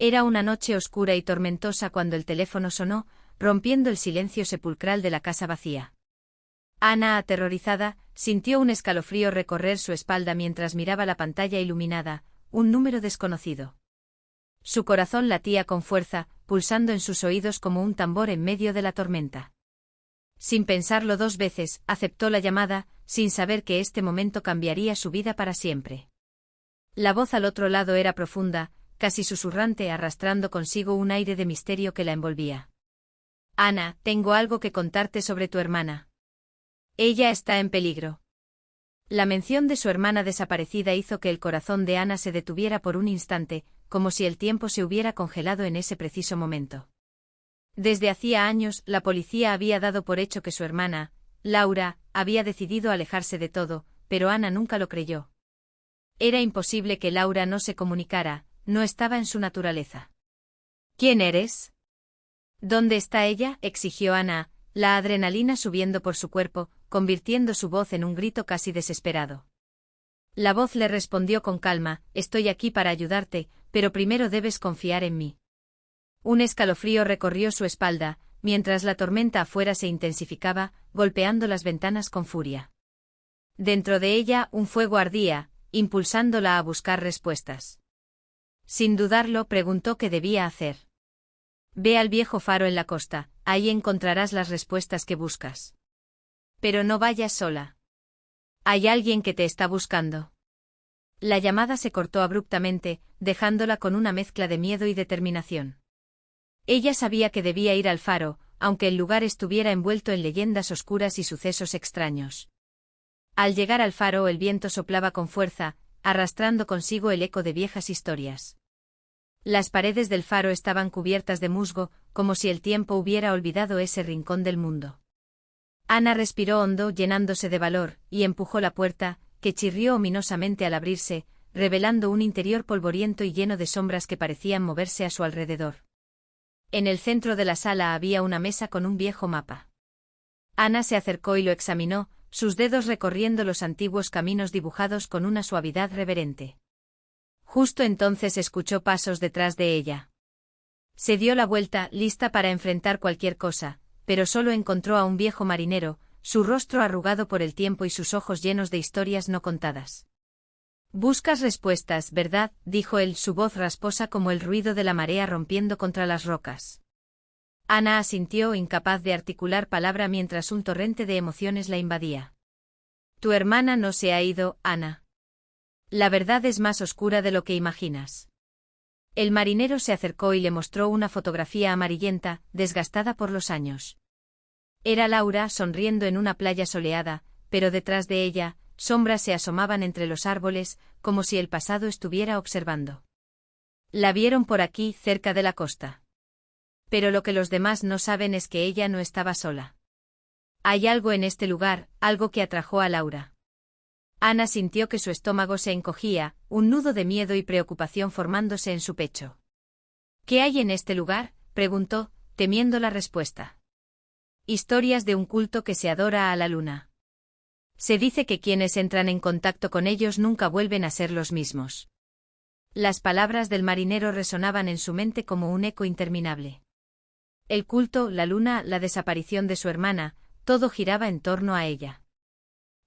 Era una noche oscura y tormentosa cuando el teléfono sonó, rompiendo el silencio sepulcral de la casa vacía. Ana, aterrorizada, sintió un escalofrío recorrer su espalda mientras miraba la pantalla iluminada, un número desconocido. Su corazón latía con fuerza, pulsando en sus oídos como un tambor en medio de la tormenta. Sin pensarlo dos veces, aceptó la llamada, sin saber que este momento cambiaría su vida para siempre. La voz al otro lado era profunda, casi susurrante, arrastrando consigo un aire de misterio que la envolvía. Ana, tengo algo que contarte sobre tu hermana. Ella está en peligro. La mención de su hermana desaparecida hizo que el corazón de Ana se detuviera por un instante, como si el tiempo se hubiera congelado en ese preciso momento. Desde hacía años, la policía había dado por hecho que su hermana, Laura, había decidido alejarse de todo, pero Ana nunca lo creyó. Era imposible que Laura no se comunicara, no estaba en su naturaleza. ¿Quién eres? ¿Dónde está ella?, exigió Ana, la adrenalina subiendo por su cuerpo, convirtiendo su voz en un grito casi desesperado. La voz le respondió con calma, estoy aquí para ayudarte, pero primero debes confiar en mí. Un escalofrío recorrió su espalda, mientras la tormenta afuera se intensificaba, golpeando las ventanas con furia. Dentro de ella un fuego ardía, impulsándola a buscar respuestas. Sin dudarlo, preguntó qué debía hacer. Ve al viejo faro en la costa, ahí encontrarás las respuestas que buscas. Pero no vayas sola. Hay alguien que te está buscando. La llamada se cortó abruptamente, dejándola con una mezcla de miedo y determinación. Ella sabía que debía ir al faro, aunque el lugar estuviera envuelto en leyendas oscuras y sucesos extraños. Al llegar al faro el viento soplaba con fuerza, arrastrando consigo el eco de viejas historias. Las paredes del faro estaban cubiertas de musgo, como si el tiempo hubiera olvidado ese rincón del mundo. Ana respiró hondo, llenándose de valor, y empujó la puerta, que chirrió ominosamente al abrirse, revelando un interior polvoriento y lleno de sombras que parecían moverse a su alrededor. En el centro de la sala había una mesa con un viejo mapa. Ana se acercó y lo examinó, sus dedos recorriendo los antiguos caminos dibujados con una suavidad reverente. Justo entonces escuchó pasos detrás de ella. Se dio la vuelta, lista para enfrentar cualquier cosa, pero solo encontró a un viejo marinero, su rostro arrugado por el tiempo y sus ojos llenos de historias no contadas. Buscas respuestas, ¿verdad?, dijo él, su voz rasposa como el ruido de la marea rompiendo contra las rocas. Ana asintió, incapaz de articular palabra mientras un torrente de emociones la invadía. Tu hermana no se ha ido, Ana. La verdad es más oscura de lo que imaginas. El marinero se acercó y le mostró una fotografía amarillenta, desgastada por los años. Era Laura sonriendo en una playa soleada, pero detrás de ella, sombras se asomaban entre los árboles, como si el pasado estuviera observando. La vieron por aquí, cerca de la costa. Pero lo que los demás no saben es que ella no estaba sola. Hay algo en este lugar, algo que atrajo a Laura. Ana sintió que su estómago se encogía, un nudo de miedo y preocupación formándose en su pecho. ¿Qué hay en este lugar?, preguntó, temiendo la respuesta. Historias de un culto que se adora a la luna. Se dice que quienes entran en contacto con ellos nunca vuelven a ser los mismos. Las palabras del marinero resonaban en su mente como un eco interminable. El culto, la luna, la desaparición de su hermana, todo giraba en torno a ella.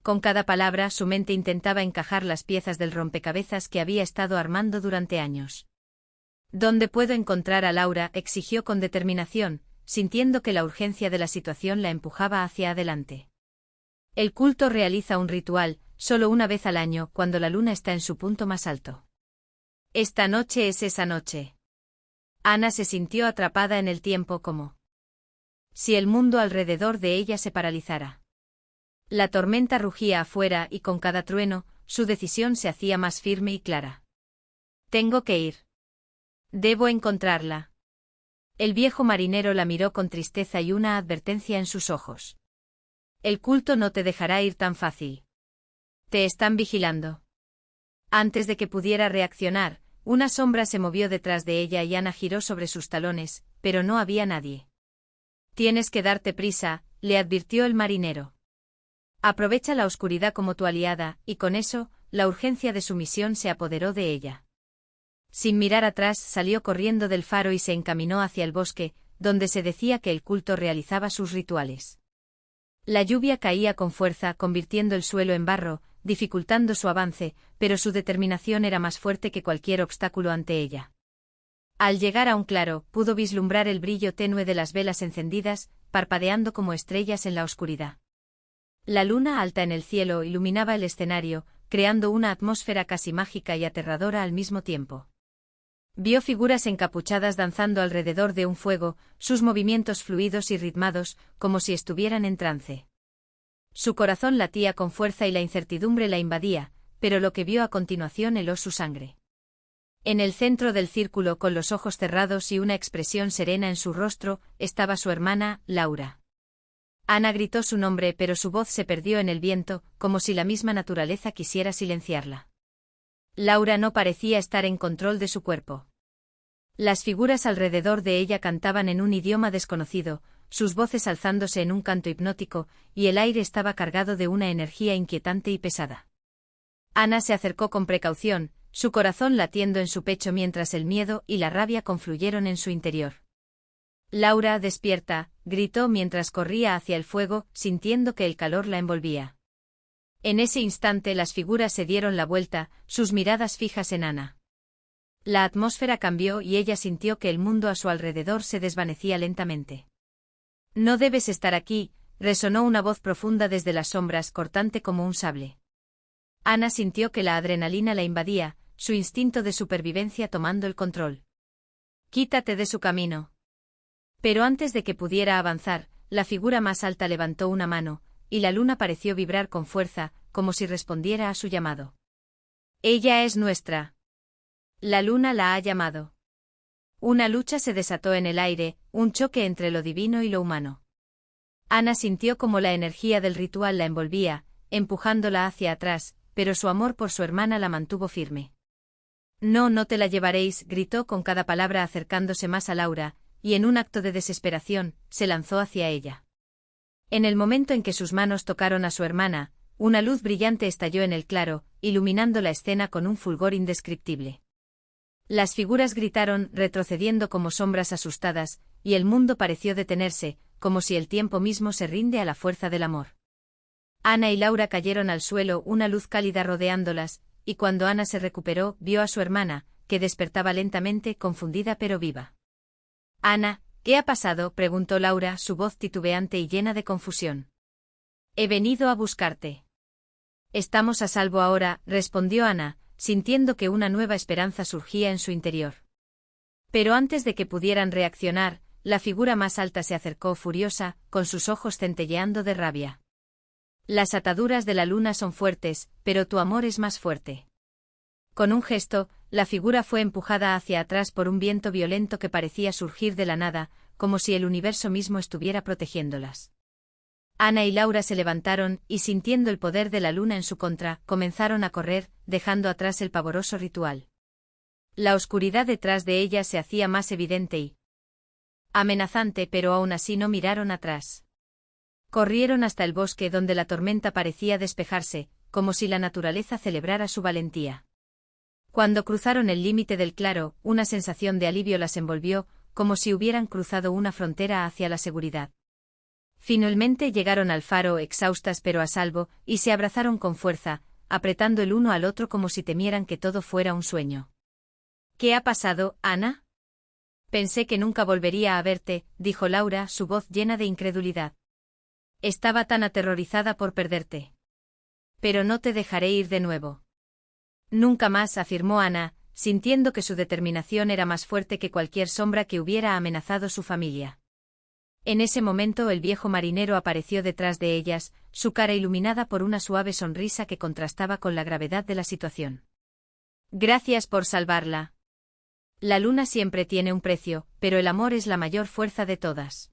Con cada palabra su mente intentaba encajar las piezas del rompecabezas que había estado armando durante años. ¿Dónde puedo encontrar a Laura?, exigió con determinación, sintiendo que la urgencia de la situación la empujaba hacia adelante. El culto realiza un ritual, solo una vez al año, cuando la luna está en su punto más alto. Esta noche es esa noche. Ana se sintió atrapada en el tiempo como si el mundo alrededor de ella se paralizara. La tormenta rugía afuera y con cada trueno, su decisión se hacía más firme y clara. Tengo que ir. Debo encontrarla. El viejo marinero la miró con tristeza y una advertencia en sus ojos. El culto no te dejará ir tan fácil. Te están vigilando. Antes de que pudiera reaccionar, una sombra se movió detrás de ella y Ana giró sobre sus talones, pero no había nadie. Tienes que darte prisa, le advirtió el marinero. Aprovecha la oscuridad como tu aliada, y con eso, la urgencia de su misión se apoderó de ella. Sin mirar atrás, salió corriendo del faro y se encaminó hacia el bosque, donde se decía que el culto realizaba sus rituales. La lluvia caía con fuerza, convirtiendo el suelo en barro, dificultando su avance, pero su determinación era más fuerte que cualquier obstáculo ante ella. Al llegar a un claro, pudo vislumbrar el brillo tenue de las velas encendidas, parpadeando como estrellas en la oscuridad. La luna alta en el cielo iluminaba el escenario, creando una atmósfera casi mágica y aterradora al mismo tiempo. Vio figuras encapuchadas danzando alrededor de un fuego, sus movimientos fluidos y ritmados, como si estuvieran en trance. Su corazón latía con fuerza y la incertidumbre la invadía, pero lo que vio a continuación heló su sangre. En el centro del círculo, con los ojos cerrados y una expresión serena en su rostro, estaba su hermana, Laura. Ana gritó su nombre, pero su voz se perdió en el viento, como si la misma naturaleza quisiera silenciarla. Laura no parecía estar en control de su cuerpo. Las figuras alrededor de ella cantaban en un idioma desconocido, sus voces alzándose en un canto hipnótico, y el aire estaba cargado de una energía inquietante y pesada. Ana se acercó con precaución, su corazón latiendo en su pecho mientras el miedo y la rabia confluyeron en su interior. Laura, despierta, gritó mientras corría hacia el fuego, sintiendo que el calor la envolvía. En ese instante las figuras se dieron la vuelta, sus miradas fijas en Ana. La atmósfera cambió y ella sintió que el mundo a su alrededor se desvanecía lentamente. «No debes estar aquí», resonó una voz profunda desde las sombras, cortante como un sable. Ana sintió que la adrenalina la invadía, su instinto de supervivencia tomando el control. «Quítate de su camino». Pero antes de que pudiera avanzar, la figura más alta levantó una mano, y la luna pareció vibrar con fuerza, como si respondiera a su llamado. «Ella es nuestra». La luna la ha llamado. Una lucha se desató en el aire, un choque entre lo divino y lo humano. Ana sintió como la energía del ritual la envolvía, empujándola hacia atrás, pero su amor por su hermana la mantuvo firme. «No, no te la llevaréis», gritó con cada palabra acercándose más a Laura, y en un acto de desesperación, se lanzó hacia ella. En el momento en que sus manos tocaron a su hermana, una luz brillante estalló en el claro, iluminando la escena con un fulgor indescriptible. Las figuras gritaron, retrocediendo como sombras asustadas, y el mundo pareció detenerse, como si el tiempo mismo se rinde a la fuerza del amor. Ana y Laura cayeron al suelo, una luz cálida rodeándolas, y cuando Ana se recuperó, vio a su hermana, que despertaba lentamente, confundida pero viva. «Ana, ¿qué ha pasado?», preguntó Laura, su voz titubeante y llena de confusión. «He venido a buscarte». «Estamos a salvo ahora», respondió Ana, sintiendo que una nueva esperanza surgía en su interior. Pero antes de que pudieran reaccionar, la figura más alta se acercó furiosa, con sus ojos centelleando de rabia. «Las ataduras de la luna son fuertes, pero tu amor es más fuerte». Con un gesto, la figura fue empujada hacia atrás por un viento violento que parecía surgir de la nada, como si el universo mismo estuviera protegiéndolas. Ana y Laura se levantaron, y sintiendo el poder de la luna en su contra, comenzaron a correr, dejando atrás el pavoroso ritual. La oscuridad detrás de ellas se hacía más evidente y amenazante, pero aún así no miraron atrás. Corrieron hasta el bosque donde la tormenta parecía despejarse, como si la naturaleza celebrara su valentía. Cuando cruzaron el límite del claro, una sensación de alivio las envolvió, como si hubieran cruzado una frontera hacia la seguridad. Finalmente llegaron al faro, exhaustas pero a salvo, y se abrazaron con fuerza, apretando el uno al otro como si temieran que todo fuera un sueño. «¿Qué ha pasado, Ana?» «Pensé que nunca volvería a verte», dijo Laura, su voz llena de incredulidad. «Estaba tan aterrorizada por perderte. Pero no te dejaré ir de nuevo». «Nunca más», afirmó Ana, sintiendo que su determinación era más fuerte que cualquier sombra que hubiera amenazado su familia. En ese momento el viejo marinero apareció detrás de ellas, su cara iluminada por una suave sonrisa que contrastaba con la gravedad de la situación. «Gracias por salvarla. La luna siempre tiene un precio, pero el amor es la mayor fuerza de todas».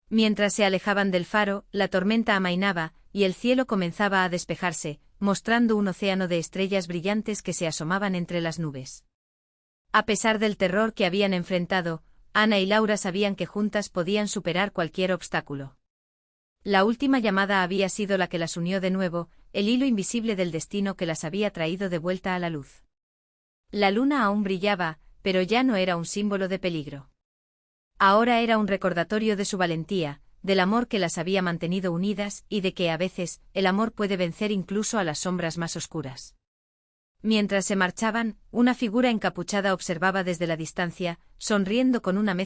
Mientras se alejaban del faro, la tormenta amainaba, y el cielo comenzaba a despejarse, mostrando un océano de estrellas brillantes que se asomaban entre las nubes. A pesar del terror que habían enfrentado, Ana y Laura sabían que juntas podían superar cualquier obstáculo. La última llamada había sido la que las unió de nuevo, el hilo invisible del destino que las había traído de vuelta a la luz. La luna aún brillaba, pero ya no era un símbolo de peligro. Ahora era un recordatorio de su valentía, del amor que las había mantenido unidas y de que a veces el amor puede vencer incluso a las sombras más oscuras. Mientras se marchaban, una figura encapuchada observaba desde la distancia, sonriendo con una mezcla